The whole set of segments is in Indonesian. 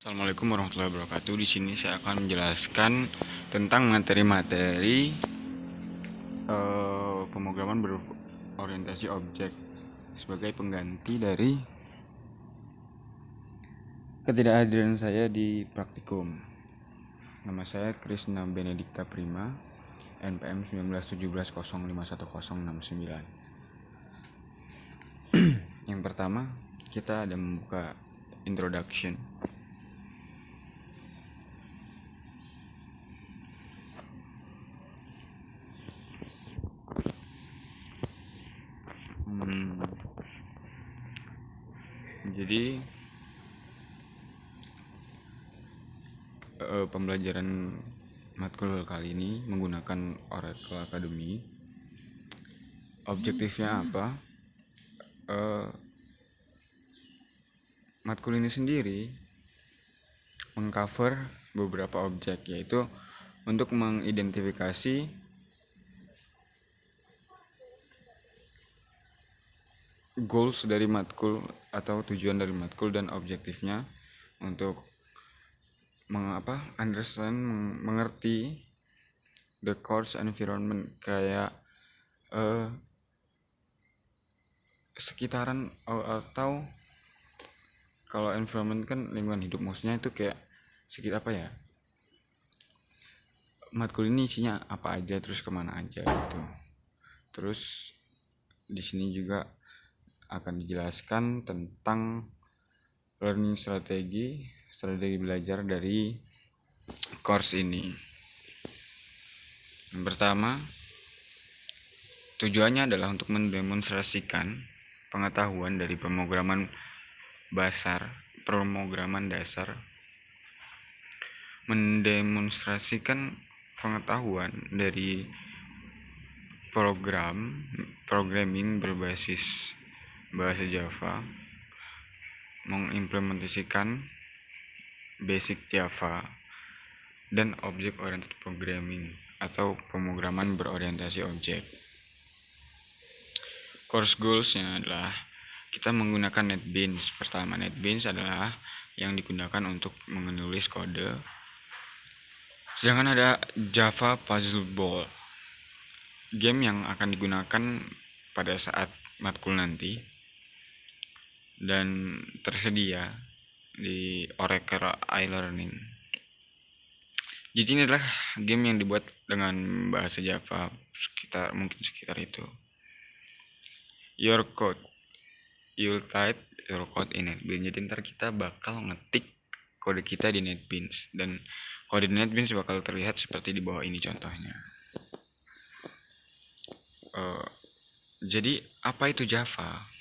Assalamualaikum warahmatullahi wabarakatuh. Di sini saya akan menjelaskan tentang materi-materi pemrograman berorientasi objek sebagai pengganti dari ketidakhadiran saya di praktikum. Nama saya Krisna Benedikta Prima, NPM 1917051069. Yang pertama, kita ada membuka introduction. Jadi pembelajaran matkul kali ini menggunakan Oracle Academy. Objektifnya apa? Matkul ini sendiri mengcover beberapa objek, yaitu untuk mengidentifikasi goals dari matkul atau tujuan dari matkul dan objektifnya, untuk mengerti the course environment, kayak sekitaran atau kalau environment kan lingkungan hidup, maksudnya itu kayak sekitar apa ya, matkul ini isinya apa aja, terus kemana aja gitu. Terus di sini juga akan dijelaskan tentang learning strategi belajar dari course ini. Yang pertama, tujuannya adalah untuk mendemonstrasikan pengetahuan dari pemrograman dasar, mendemonstrasikan pengetahuan dari programming berbasis bahasa Java, mengimplementasikan basic Java, dan object oriented programming atau pemrograman berorientasi objek. Course goals-nya adalah kita menggunakan NetBeans. Pertama, NetBeans adalah yang digunakan untuk menulis kode. Sedangkan ada Java Puzzle Ball, game yang akan digunakan pada saat matkul nanti dan tersedia di Oracle iLearning. Jadi ini adalah game yang dibuat dengan bahasa Java, sekitar itu. Your code, you'll type your code in NetBeans. Jadi ntar kita bakal ngetik kode kita di NetBeans, dan kode di NetBeans bakal terlihat seperti di bawah ini contohnya. Jadi apa itu Java?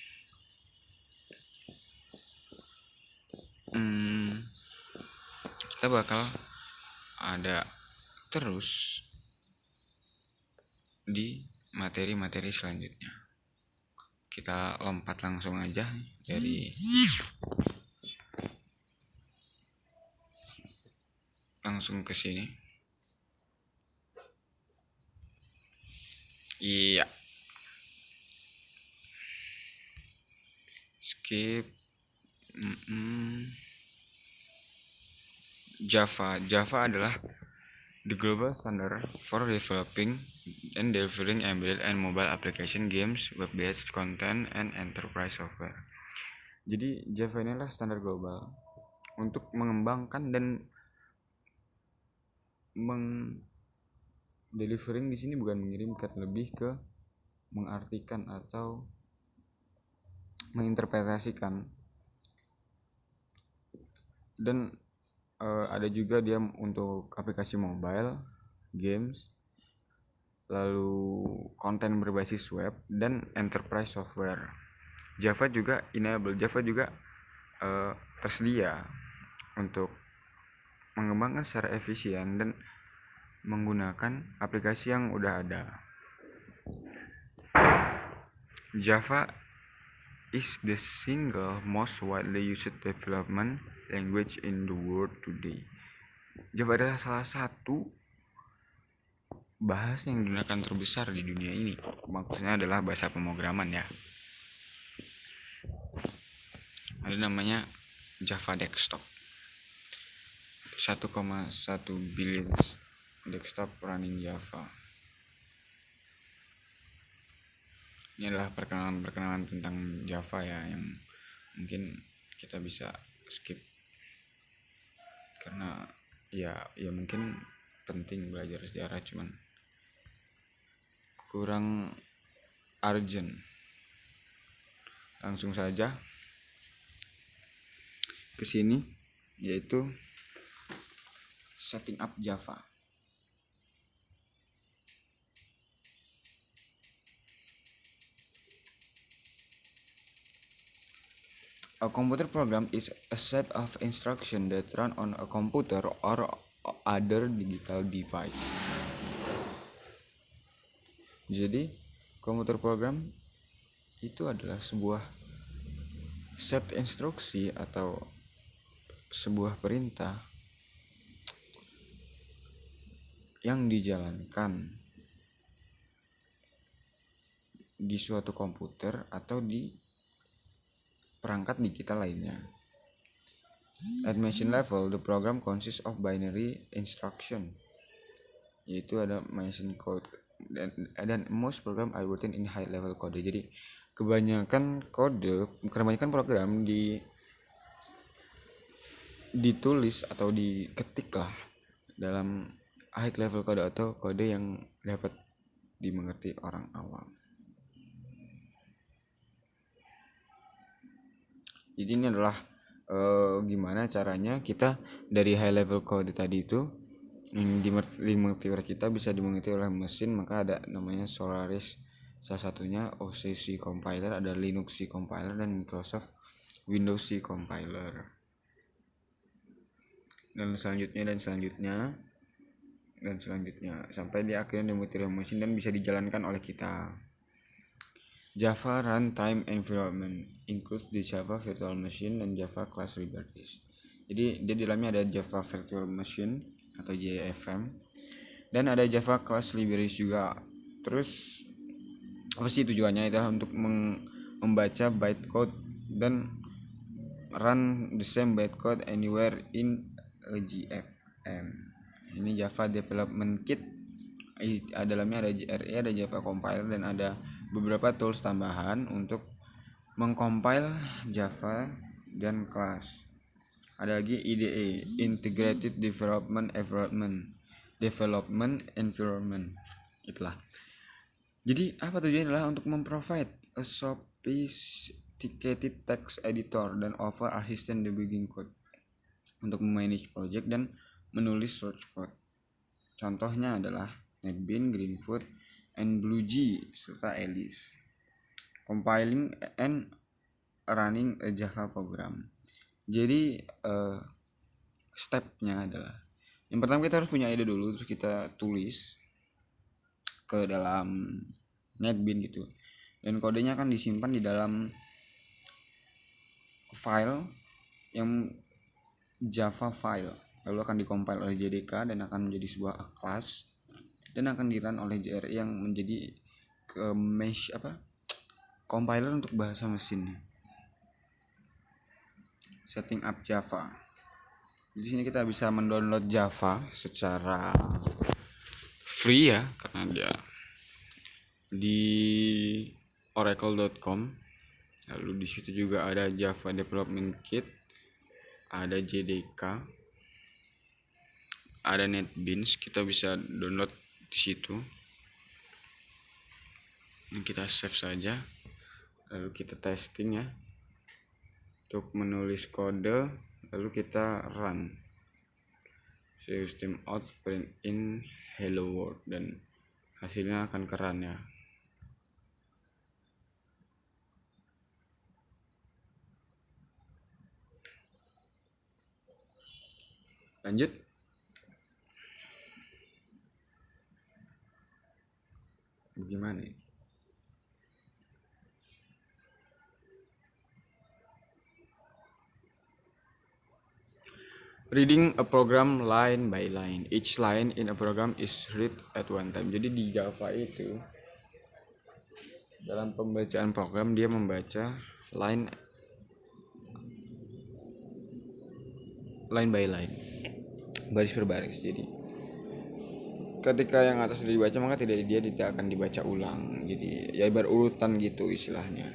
Kita bakal ada terus di materi-materi selanjutnya. Kita lompat langsung aja dari langsung ke sini. Iya. Skip. Java adalah the global standard for developing and delivering embedded and mobile application games, web-based content, and enterprise software. Jadi Java ini adalah standar global untuk mengembangkan dan delivering di sini bukan mengirimkan, lebih ke mengartikan atau menginterpretasikan. Dan ada juga dia untuk aplikasi mobile, games, lalu konten berbasis web, dan enterprise software. Java juga tersedia untuk mengembangkan secara efisien dan menggunakan aplikasi yang udah ada. Java is the single most widely used development language in the world today. Java adalah salah satu bahasa yang digunakan terbesar di dunia ini. Maksudnya adalah bahasa pemrograman ya. Ada namanya Java Desktop. 1,1 billion desktop running Java. Ini adalah perkenalan tentang Java ya, yang mungkin kita bisa skip karena ya mungkin penting belajar sejarah, cuman kurang urgent. Langsung saja ke sini, yaitu setting up Java. A computer program is a set of instructions that run on a computer or other digital device. Jadi, komputer program itu adalah sebuah set instruksi atau sebuah perintah yang dijalankan di suatu komputer atau di perangkat digital lainnya. At machine level, the program consists of binary instruction, yaitu ada machine code, dan most program are written in high level code. Jadi kebanyakan program ditulis atau diketik lah dalam high level code atau kode yang dapat dimengerti orang awam. Jadi ini adalah gimana caranya kita dari high level code tadi itu yang dimengerti oleh kita bisa dimengerti oleh mesin. Maka ada namanya Solaris, salah satunya OCC compiler, ada Linux C compiler, dan Microsoft Windows C compiler, dan selanjutnya sampai di akhirnya dimengerti oleh mesin dan bisa dijalankan oleh kita. Java Runtime Environment includes the Java Virtual Machine dan Java Class Libraries. Jadi di dalamnya ada Java Virtual Machine atau JVM dan ada Java Class Libraries juga. Terus apa sih tujuannya? Itu untuk membaca bytecode dan run the same bytecode anywhere in a JVM. Ini Java Development Kit. Dalamnya ada JRE, ada Java Compiler, dan ada beberapa tools tambahan untuk mengcompile Java dan kelas. Ada lagi IDE, Integrated Development Environment. Itulah. Jadi apa tujuannya? Adalah untuk memprovide a sophisticated text editor dan offer assistant debugging code untuk memanage project dan menulis source code. Contohnya adalah NetBeans, Greenfoot, and BlueG serta Alice. Compiling and running a Java program. Jadi stepnya adalah, yang pertama kita harus punya ide dulu, terus kita tulis ke dalam NetBeans gitu, dan kodenya akan disimpan di dalam file yang Java file, lalu akan dikompil oleh JDK dan akan menjadi sebuah kelas dan akan di-run oleh JRE yang menjadi compiler untuk bahasa mesinnya. Setting up Java. Di sini kita bisa mendownload Java secara free ya, karena dia di oracle.com. Lalu di situ juga ada Java Development Kit, ada JDK, ada NetBeans. Kita bisa download di situ. Kita save saja, lalu kita testing ya untuk menulis kode, lalu kita run system out print in hello world, dan hasilnya akan keren ya. Lanjut. Bagaimana ini? Reading a program line by line. Each line in a program is read at one time. Jadi di Java itu dalam pembacaan program dia membaca line by line. baris per baris. Jadi ketika yang atas sudah dibaca maka dia tidak akan dibaca ulang. Jadi ya berurutan gitu istilahnya.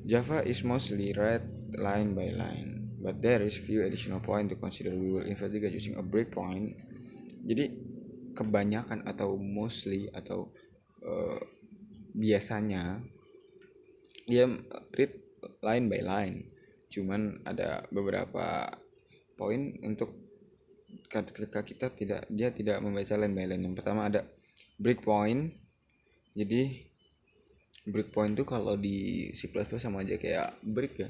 Java is mostly read line by line, but there is few additional point to consider. We will investigate using a breakpoint. Jadi kebanyakan atau mostly atau biasanya dia read line by line, cuman ada beberapa poin untuk ketika dia tidak membaca line by line. Yang pertama ada breakpoint. Jadi breakpoint itu kalau di C++ sama aja kayak break ya,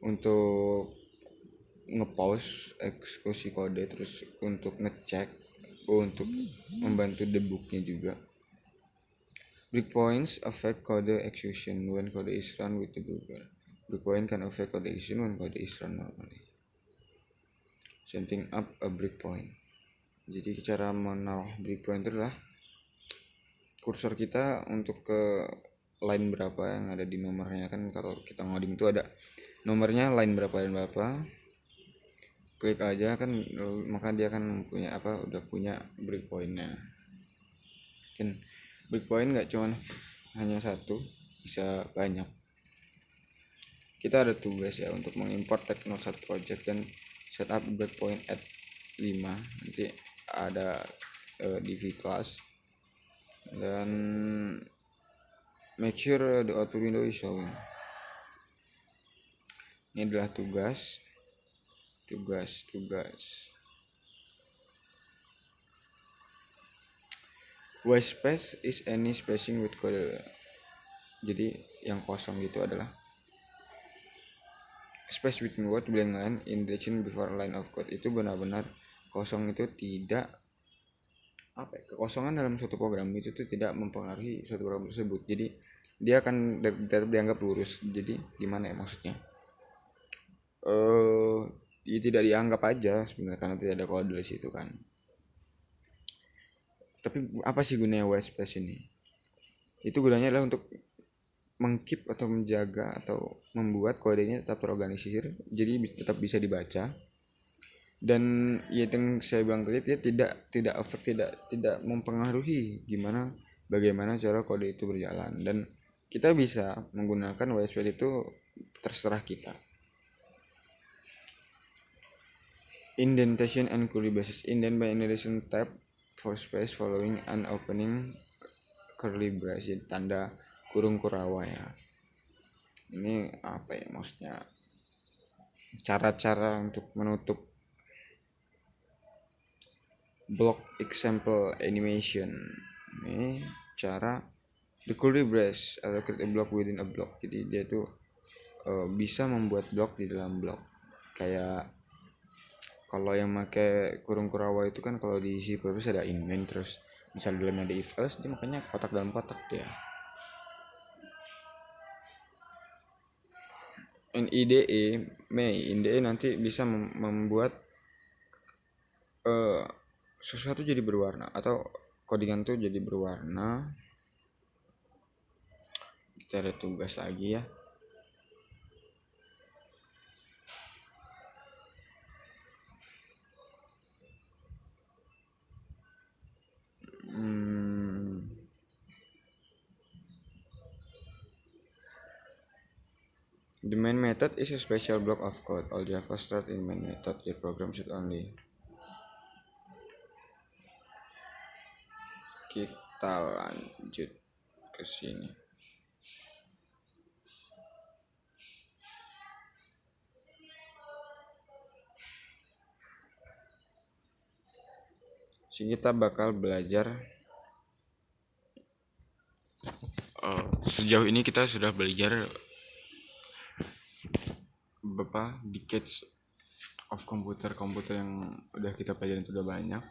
untuk nge-pause eksekusi kode, terus untuk ngecek, untuk membantu debugnya juga. Breakpoints affect code execution when code is run with debugger. Breakpoint can affect code execution when code is run normally. Setting up a breakpoint. Jadi cara menaruh breakpoint itu adalah kursor kita untuk ke line berapa yang ada di nomornya. Kan kalau kita ngoding itu ada nomornya line berapa dan berapa, klik aja kan, maka dia akan punya udah punya breakpointnya. Kan breakpoint nggak cuma hanya satu, bisa banyak. Kita ada tugas ya untuk mengimport Technosat project dan setup breakpoint at 5. Nanti ada div class dan make sure the output window is showing. Ini adalah tugas. White space is any spacing with code. Jadi yang kosong gitu adalah space between word blank line in direction before line of code. Itu benar-benar kosong, itu tidak kekosongan dalam suatu program itu tuh tidak mempengaruhi suatu program tersebut. Jadi dia akan tetap dianggap lurus. Jadi gimana ya maksudnya? Ya tidak dianggap aja sebenarnya karena tidak ada kode di situ kan. Tapi apa sih gunanya white space ini? Itu gunanya adalah untuk mengkeep atau menjaga atau membuat kodenya tetap terorganisir, jadi tetap bisa dibaca. Dan ya yang saya bilang tadi, dia tidak mempengaruhi bagaimana cara kode itu berjalan, dan kita bisa menggunakan white space itu terserah kita. Indentation and curly braces. Indent by indentation tab for space following an opening curly brace. Jadi tanda kurung kurawa ya. Ini apa ya maksudnya? Cara-cara untuk menutup block example animation. Ini cara the curly brace atau create a block within a block. Jadi dia tuh bisa membuat blok di dalam blok. Kayak kalau yang pakai kurung kurawa itu kan kalau di C++ ada indent, terus misal dalamnya ada if else, dia makanya kotak dalam kotak dia. IDE nanti bisa membuat sesuatu jadi berwarna atau codingan tuh jadi berwarna. Kita ada tugas lagi ya. The main method is a special block of code. All Java start in main method. Your program should only. Kita lanjut ke sini. Sini kita bakal belajar. Sejauh ini kita sudah belajar beberapa decades of komputer yang udah kita pelajarin sudah banyak,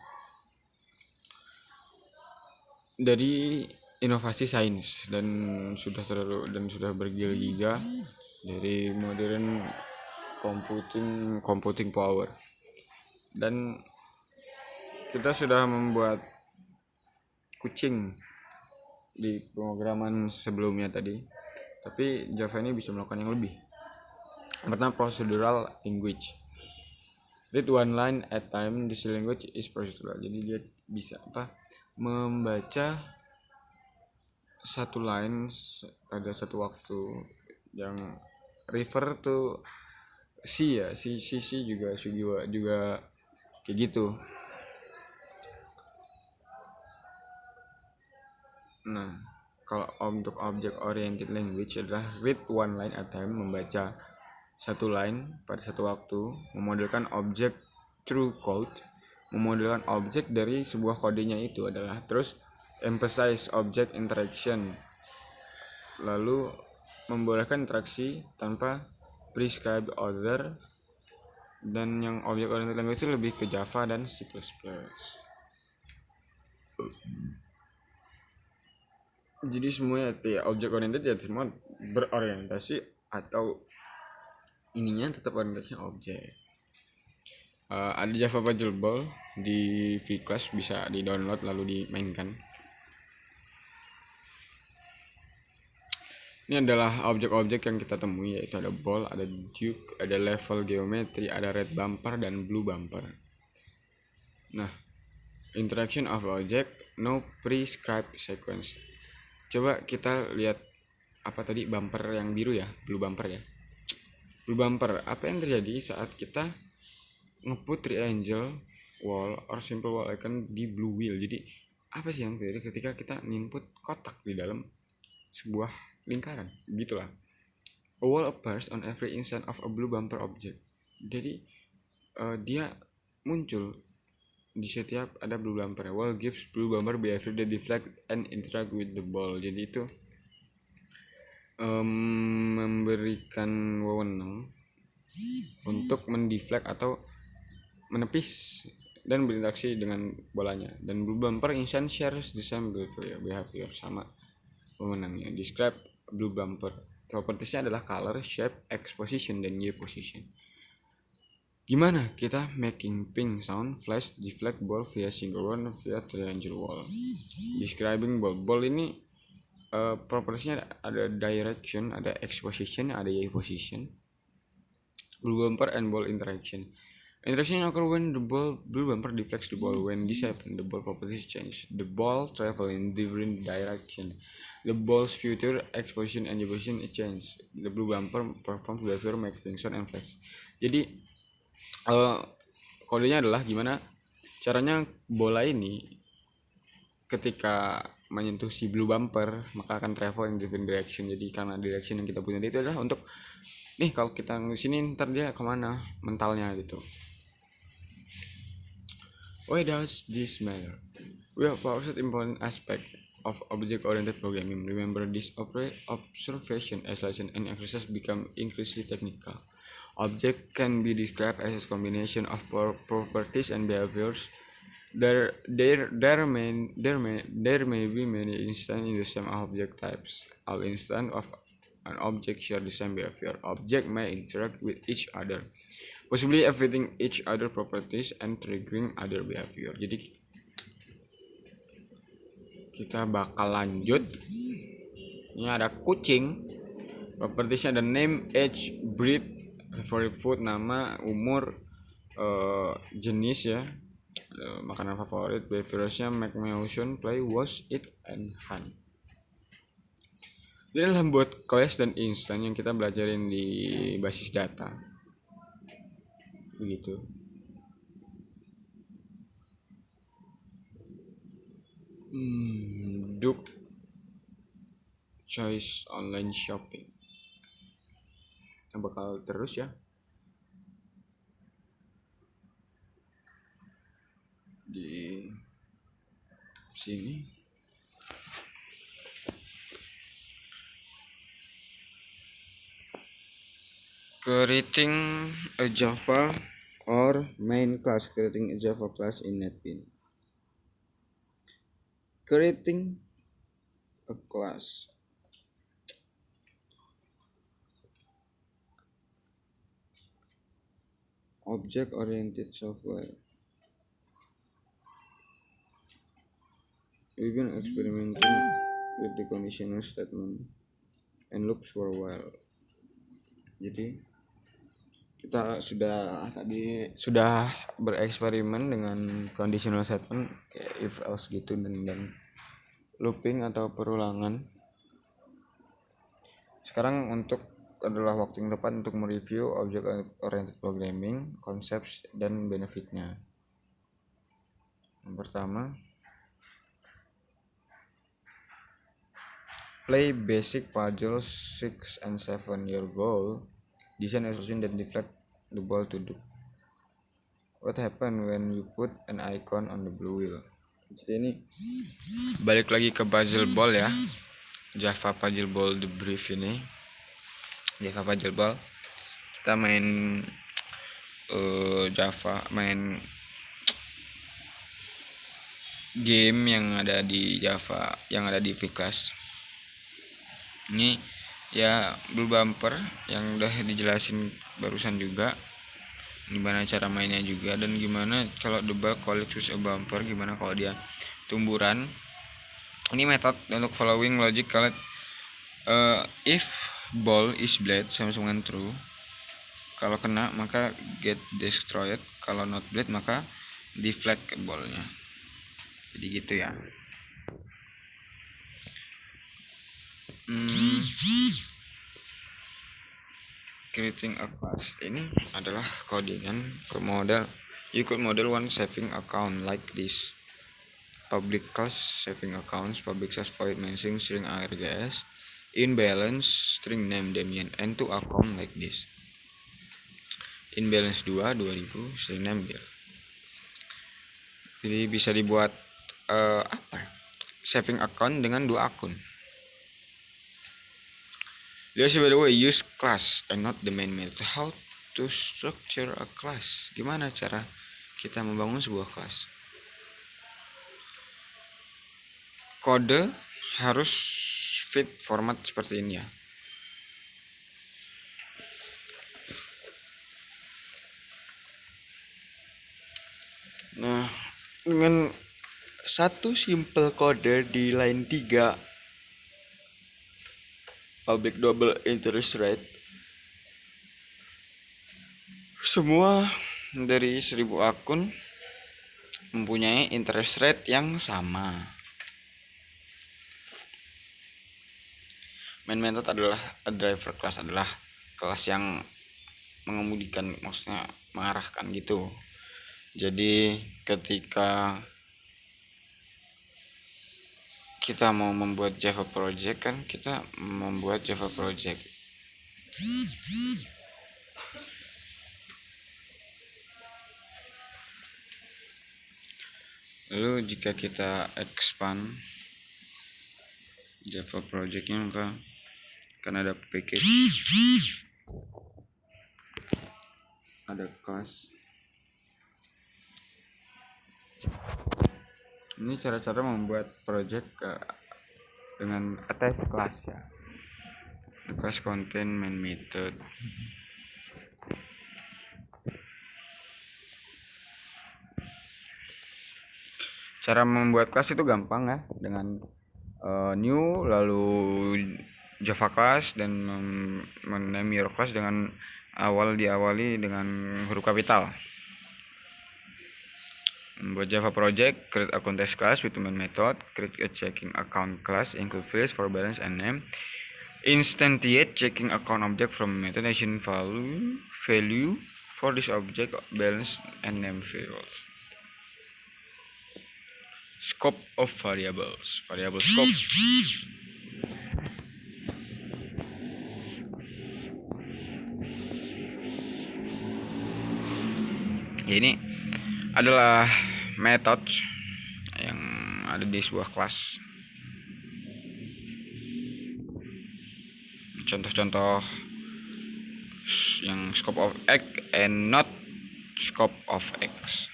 dari inovasi sains dan sudah bergila-gila dari modern computing power, dan kita sudah membuat kucing di pemrograman sebelumnya tadi, tapi Java ini bisa melakukan yang lebih. Pertama, procedural language. Read one line at time. This language is procedural. Jadi dia bisa membaca satu line pada satu waktu. Yang refer to si ya, si juga Sugiwa juga kayak gitu. Nah, kalau untuk object oriented language adalah read one line at time, membaca satu line pada satu waktu, memodelkan objek through code, memodelkan objek dari sebuah kodenya itu adalah, terus emphasize object interaction, lalu membolehkan interaksi tanpa prescribed order, dan yang object oriented language itu lebih ke Java dan C++. Jadi semuanya ya object oriented ya semua berorientasi atau ininya tetap orientasinya objek. Ada Java Puzzle Ball di vClass, bisa di download lalu dimainkan. Ini adalah objek-objek yang kita temui, yaitu ada ball, ada duke, ada level geometry, ada red bumper dan blue bumper. Nah, interaction of object, no prescribed sequence. Coba kita lihat apa tadi bumper yang biru ya, blue bumper ya. Blue bumper, apa yang terjadi saat kita nge-put triangle wall or simple wall icon di blue wheel? Jadi apa sih yang terjadi ketika kita input kotak di dalam sebuah lingkaran? Begitulah. A wall appears on every instant of a blue bumper object. Jadi dia muncul di setiap ada blue bumper. Wall gives blue bumper behavior that deflect and interact with the ball. Jadi itu memberikan wewenang untuk mendeflect atau menepis dan berinteraksi dengan bolanya. Dan blue bumper instant shares the same behavior, sama wewenangnya. Describe blue bumper. Propertiesnya adalah color, shape, X position, dan Y position. Gimana kita making ping sound, flash, deflect ball via single one, via triangle wall. Describing ball. Ball ini propertiesnya ada direction, ada X position, ada Y position. Blue bumper and ball interaction. Interaction occur when the blue bumper deflects the ball. When this happens, the ball properties change. The ball travel in different direction. The ball's future X position and Y position change. The blue bumper performs behavior make ping sound and flash. Jadi kodenya adalah gimana caranya bola ini ketika menyentuh si blue bumper maka akan travel in different direction. Jadi karena direction yang kita punya itu adalah untuk nih kalau kita ngesini ntar dia kemana mentalnya gitu. Why does this matter? We have first important aspect of object-oriented programming. Remember, this observation as lesson and exercise become increasingly technical. Object can be described as a combination of properties and behaviors. There may be many instances in the same object types. All instances of an object share the same behavior. Object may interact with each other, possibly affecting each other properties and triggering other behavior. Jadi kita bakal lanjut. Ini ada kucing. Propertiesnya ada name, age, breed, favorite food, nama, umur, jenis ya, makanan favorit, behaviorsnya make motion, play, wash, eat, and hunt. Ini adalah buat class dan instant yang kita belajarin di basis data. Begitu. Duke Choice online shopping. Yang bakal terus ya. Di sini creating a Java or main class, creating a Java class in NetBeans. Creating a class. Object oriented software. We've been experimenting with the conditional statement and loops for a while. Jadi kita sudah bereksperimen dengan conditional statement kayak if else gitu dan looping atau perulangan. Sekarang adalah waktu yang tepat untuk mereview object oriented programming, concepts dan benefitnya. Yang pertama, play basic puzzles 6 and 7. Your goal, design a solution that deflect the ball to do. What happen when you put an icon on the blue wheel? Jadi ini balik lagi ke puzzle ball ya. Java puzzle ball the brief ini. Java puzzle ball. Kita main game yang ada di Java, yang ada di V-Class. Ini ya blue bumper yang udah dijelasin barusan juga, gimana cara mainnya juga, dan gimana kalau the ball collects a bumper, gimana kalau dia tumburan. Ini metode untuk following logic kalau if ball is blade sama dengan true, kalau kena maka get destroyed, kalau not blade maka deflect ballnya. Jadi gitu ya. Creating a class ini adalah codingan ke model. You could model one saving account like this: public class saving accounts, public class void main string args, in balance string name Damian, and to account like this: in balance 2 2000 string name Bill. Jadi bisa dibuat saving account dengan 2 akun. There's by the way use class and not the main method. How to structure a class? Gimana cara kita membangun sebuah kelas? Kode harus fit format seperti ini ya. Nah, dengan satu simple kode di line 3 public double interest rate, semua dari 1000 akun mempunyai interest rate yang sama. Main method adalah a driver class, adalah kelas yang mengemudikan, maksudnya mengarahkan gitu. Jadi ketika kita mau membuat Java project kan, kita membuat Java project. Lalu jika kita expand Java projectnya, maka akan ada package, ada kelas. Ini cara-cara membuat project dengan attach class ya. Class contain main method. Cara membuat kelas itu gampang ya, dengan new lalu Java class dan mename your class dengan diawali dengan huruf kapital. Buat Java project, create a context class with main method, create a checking account class, include fields for balance and name, instantiate checking account object from method nation value for this object balance and name fields. Scope of variables, variable scope. Ini adalah metode yang ada di sebuah kelas. Contoh-contoh yang scope of x and not scope of x.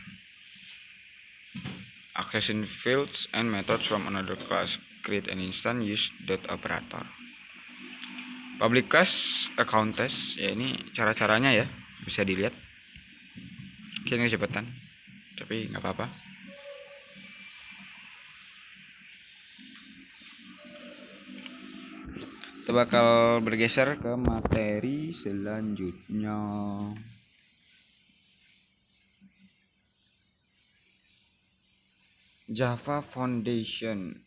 Accessing fields and methods from another class. Create an instance, use dot operator. Public class account test, ya ini cara-caranya ya, bisa dilihat. Kayaknya kecepatan, tapi nggak apa-apa. Kita bakal bergeser ke materi selanjutnya. Java Foundation